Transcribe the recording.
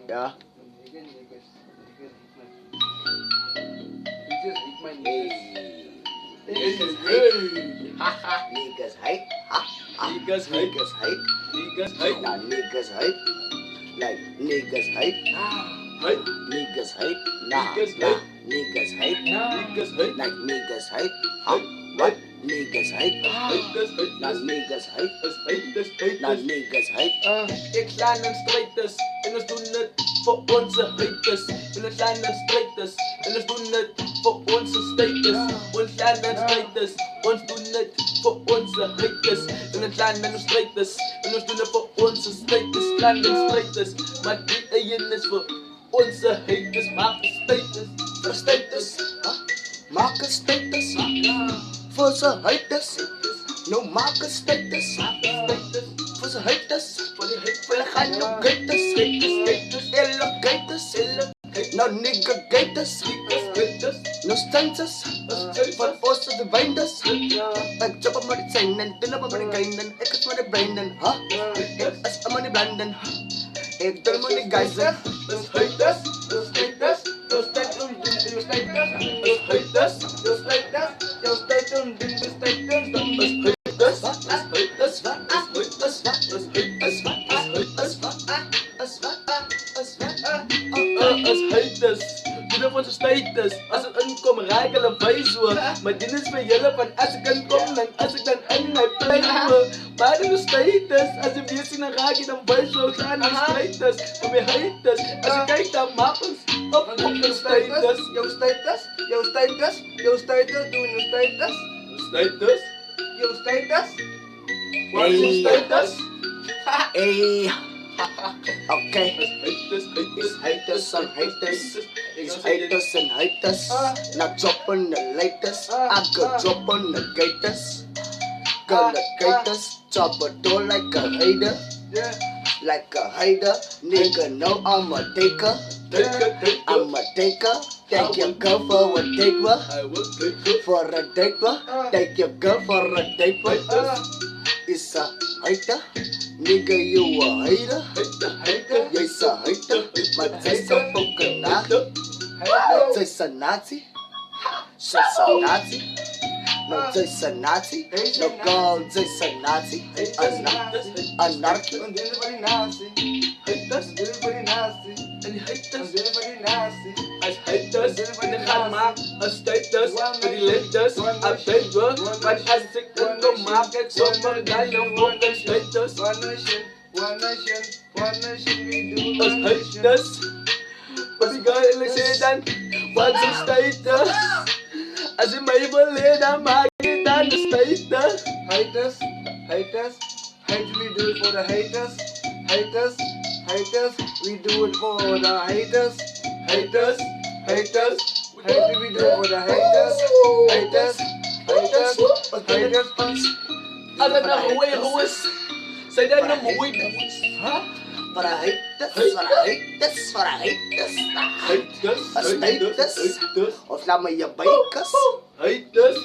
Ja. Niggas hate. Niggas hate. Niggas hate. Niggas hate. Nah, niggas hate. Like niggas hate. Hate. Niggas hate. Nah, Niggas nah. hate. Niggas hate. Niggas hate. Like niggas hate. Hate. What? Niggas hate. Haters, Nah, haters, niggas hate. haters, Nah, haters. niggas hate. Ik slaan en strijders en ons doen het voor onze haters. En ons slaan en strijders en ons doen het voor onze status. Ons slaan en strijders, ons doen het voor onze haters. En ons slaan en strijders en ons doen het voor onze status. Slaan en strijders, maar die één is voor onze haters. Maak een status, voor status. Maak een status. Voor z'n haters. No, maak een status. Voor z'n haters. Voor de gaan no gators. Alligators. No nigga gators. No stances. Van ons tot de wijnders. Ik jump op met de zijn en toen op met de geinden. Ik is met de breinen. Ik is met de blanden. Ik doe met de geizen. Haters, haters, dit is onze status. Als het inkom, raak hulle wijs hoor. Maar dit is vir julle, want as ek inkom, dan as ek dan in my plek hoor. Maar dit is status, as jy weer sien, dan raak jy dan wijs hoor. Gaan die status, vir my haters. As jy kyk, dan maak ons op die status. Jouw status, jouw status, jouw status, doe je status, Status? jouw status. Wat is ons status? Hey. Okay. Haters, It's haters and haters. It's haters and haters. Not dropping the latest. I could drop on the gators. Got the gators. Chop a door like a hater. Yeah, Like a hater. Nigga, know I'm a taker. I'm a taker. Take your girl for a date. I will take it. For a date. Take your girl for a date. It's a hater. Nigga, you a hater. Hater, Yes, a hater. My taste a fucking Nazi. hater, Taste a Nazi. Taste a Nazi. No taste a Nazi. No go taste a Nazi. Anarchy. and everybody nasty, haters, and everybody nasty, en die haters. and everybody nasty. As haters, en ik ga maken een status voor die laters, update we, want als ik het kom maak ik zomaar geilen voor een status. One nation, one nation, one nation, we do As one nation. haters, wat ik geilen zeg dan, wat is een status? Als je mij wil leren, dan maak je dan een status. Haters, haters, haters, we do it for the haters, haters, haters, we do it for the haters, haters, haters, haters, we do it for the haters, haters, haters, haters. Alam na hoe is, zij dan een mooie. For a haters. For a haters. For a haters. Haters, A status. Of laat me je bakers. haters,